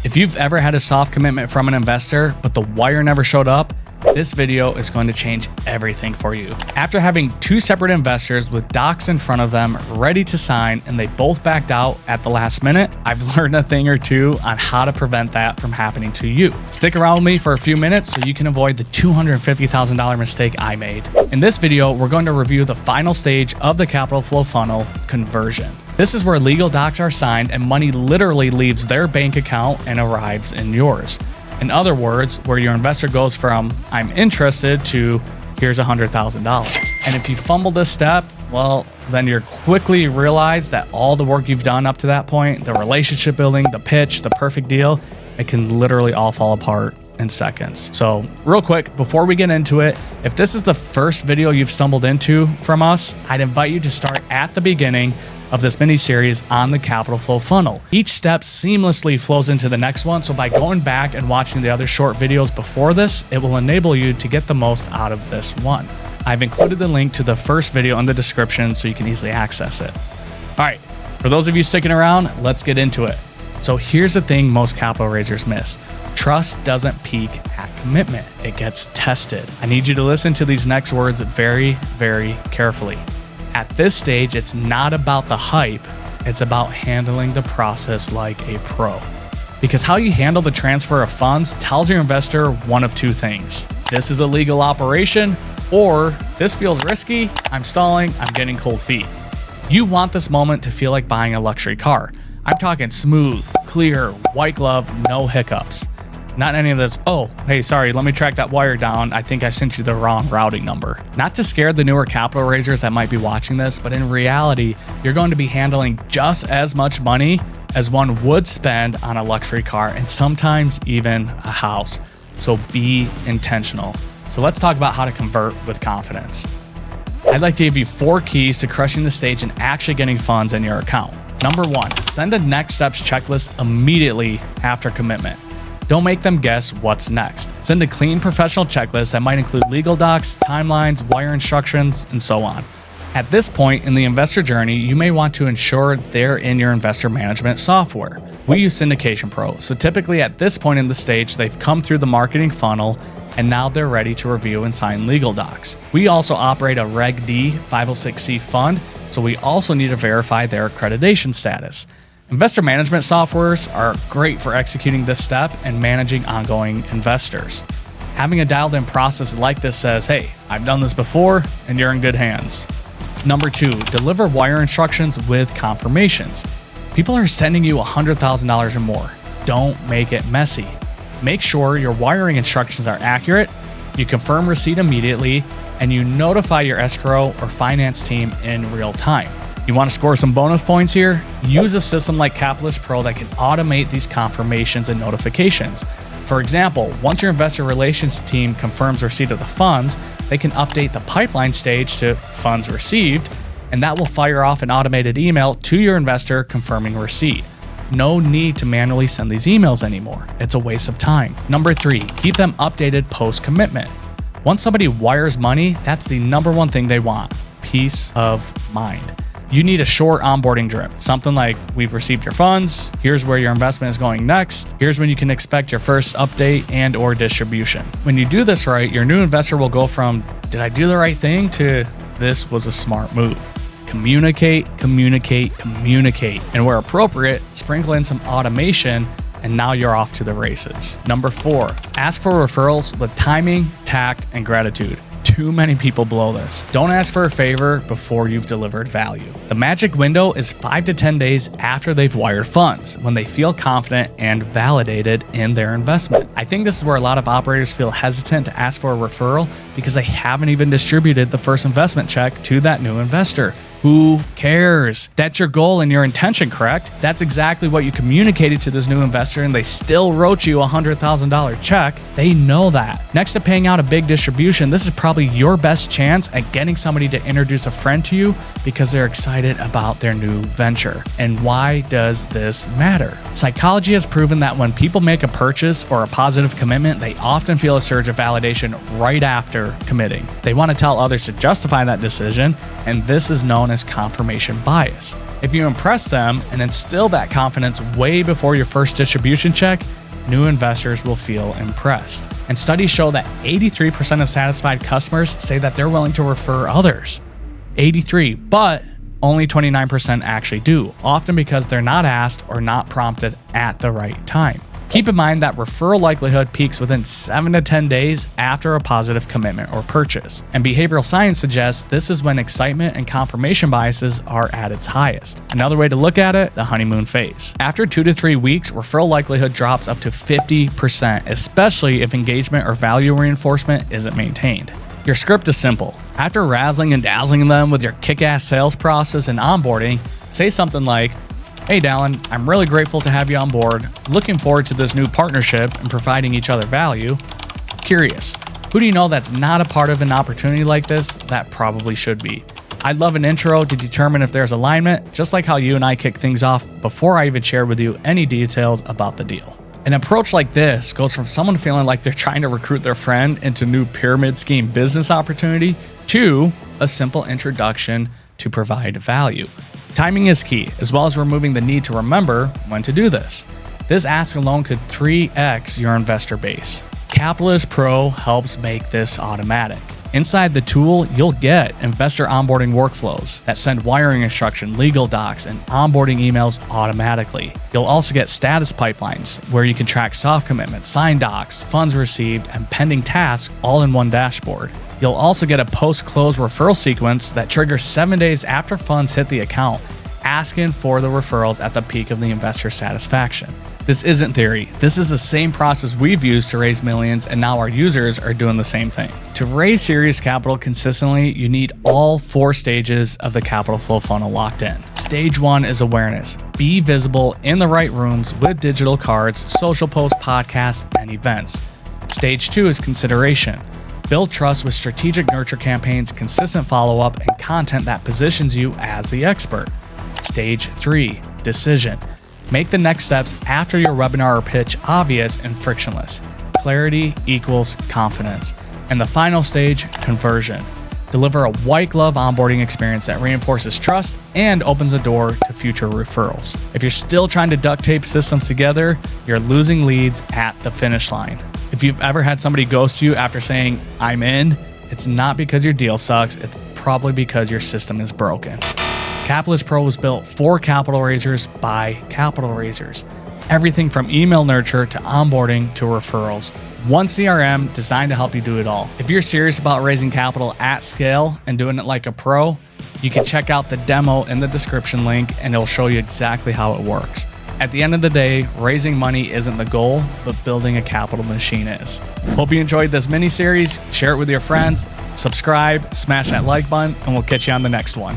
If you've ever had a soft commitment from an investor, but the wire never showed up, this video is going to change everything for you. After having two separate investors with docs in front of them ready to sign and they both backed out at the last minute, I've learned a thing or two on how to prevent that from happening to you. Stick around with me for a few minutes so you can avoid the $250,000 mistake I made. In this video, we're going to review the final stage of the capital flow funnel, conversion. This is where legal docs are signed and money literally leaves their bank account and arrives in yours. In other words, where your investor goes from, I'm interested, to here's $100,000. And if you fumble this step, well, then you're quickly realize that all the work you've done up to that point, the relationship building, the pitch, the perfect deal, it can literally all fall apart in seconds. So real quick, before we get into it, if this is the first video you've stumbled into from us, I'd invite you to start at the beginning of this mini series on the capital flow funnel. Each step seamlessly flows into the next one, so by going back and watching the other short videos before this, it will enable you to get the most out of this one. I've included the link to the first video in the description so you can easily access it. All right, for those of you sticking around, let's get into it. So here's the thing most capital raisers miss. Trust doesn't peak at commitment, it gets tested. I need you to listen to these next words very, very carefully. At this stage, it's not about the hype, it's about handling the process like a pro. Because how you handle the transfer of funds tells your investor one of two things. This is a legal operation, or this feels risky, I'm stalling, I'm getting cold feet. You want this moment to feel like buying a luxury car. I'm talking smooth, clear, white glove, no hiccups. Not any of this, oh, hey, sorry, let me track that wire down. I think I sent you the wrong routing number. Not to scare the newer capital raisers that might be watching this, but in reality, you're going to be handling just as much money as one would spend on a luxury car and sometimes even a house. So be intentional. So let's talk about how to convert with confidence. I'd like to give you 4 keys to crushing the stage and actually getting funds in your account. Number 1, send a next steps checklist immediately after commitment. Don't make them guess what's next. Send a clean professional checklist that might include legal docs, timelines, wire instructions, and so on. At this point in the investor journey, you may want to ensure they're in your investor management software. We use Syndication Pro, so typically at this point in the stage, they've come through the marketing funnel and now they're ready to review and sign legal docs. We also operate a Reg D 506C fund, so we also need to verify their accreditation status. Investor management softwares are great for executing this step and managing ongoing investors. Having a dialed-in process like this says, hey, I've done this before and you're in good hands. Number 2, deliver wire instructions with confirmations. People are sending you $100,000 or more. Don't make it messy. Make sure your wiring instructions are accurate, you confirm receipt immediately, and you notify your escrow or finance team in real time. You want to score some bonus points here? Use a system like Capitallyst Pro that can automate these confirmations and notifications. For example, once your investor relations team confirms receipt of the funds, they can update the pipeline stage to funds received, and that will fire off an automated email to your investor confirming receipt. No need to manually send these emails anymore. It's a waste of time. Number 3, keep them updated post-commitment. Once somebody wires money, that's the number one thing they want, peace of mind. You need a short onboarding drip, something like, we've received your funds, here's where your investment is going next, here's when you can expect your first update and or distribution. When you do this right, your new investor will go from, did I do the right thing, to this was a smart move. Communicate, communicate, communicate, and where appropriate, sprinkle in some automation, and now you're off to the races. Number 4, ask for referrals with timing, tact, and gratitude. Too many people blow this. Don't ask for a favor before you've delivered value. The magic window is 5 to 10 days after they've wired funds, when they feel confident and validated in their investment. I think this is where a lot of operators feel hesitant to ask for a referral because they haven't even distributed the first investment check to that new investor. Who cares? That's your goal and your intention, correct? That's exactly what you communicated to this new investor, and they still wrote you a $100,000 check. They know that. Next to paying out a big distribution, this is probably your best chance at getting somebody to introduce a friend to you because they're excited about their new venture. And why does this matter? Psychology has proven that when people make a purchase or a positive commitment, they often feel a surge of validation right after committing. They want to tell others to justify that decision, and this is known as confirmation bias. If you impress them and instill that confidence way before your first distribution check, new investors will feel impressed. And studies show that 83% of satisfied customers say that they're willing to refer others. 83, but only 29% actually do, often because they're not asked or not prompted at the right time. Keep in mind that referral likelihood peaks within 7 to 10 days after a positive commitment or purchase. And behavioral science suggests this is when excitement and confirmation biases are at its highest. Another way to look at it, the honeymoon phase. After 2 to 3 weeks, referral likelihood drops up to 50%, especially if engagement or value reinforcement isn't maintained. Your script is simple. After razzling and dazzling them with your kick-ass sales process and onboarding, say something like, "Hey Dallin, I'm really grateful to have you on board. Looking forward to this new partnership and providing each other value. Curious, who do you know that's not a part of an opportunity like this that probably should be? I'd love an intro to determine if there's alignment, just like how you and I kick things off before I even share with you any details about the deal." An approach like this goes from someone feeling like they're trying to recruit their friend into new pyramid scheme business opportunity to a simple introduction to provide value. Timing is key, as well as removing the need to remember when to do this. This ask alone could 3x your investor base. Capitallyst Pro helps make this automatic. Inside the tool, you'll get investor onboarding workflows that send wiring instruction, legal docs, and onboarding emails automatically. You'll also get status pipelines where you can track soft commitments, signed docs, funds received, and pending tasks all in one dashboard. You'll also get a post-close referral sequence that triggers 7 days after funds hit the account, asking for the referrals at the peak of the investor satisfaction. This isn't theory. This is the same process we've used to raise millions, and now our users are doing the same thing. To raise serious capital consistently, you need all 4 stages of the capital flow funnel locked in. Stage 1 is awareness. Be visible in the right rooms with digital cards, social posts, podcasts, and events. Stage 2 is consideration. Build trust with strategic nurture campaigns, consistent follow-up, and content that positions you as the expert. Stage 3, decision. Make the next steps after your webinar or pitch obvious and frictionless. Clarity equals confidence. And the final stage, conversion. Deliver a white glove onboarding experience that reinforces trust and opens the door to future referrals. If you're still trying to duct tape systems together, you're losing leads at the finish line. If you've ever had somebody ghost you after saying, "I'm in," it's not because your deal sucks, it's probably because your system is broken. Capitallyst Pro was built for capital raisers by capital raisers. Everything from email nurture to onboarding to referrals. One CRM designed to help you do it all. If you're serious about raising capital at scale and doing it like a pro, you can check out the demo in the description link and it'll show you exactly how it works. At the end of the day, raising money isn't the goal, but building a capital machine is. Hope you enjoyed this mini-series. Share it with your friends, subscribe, smash that like button, and we'll catch you on the next one.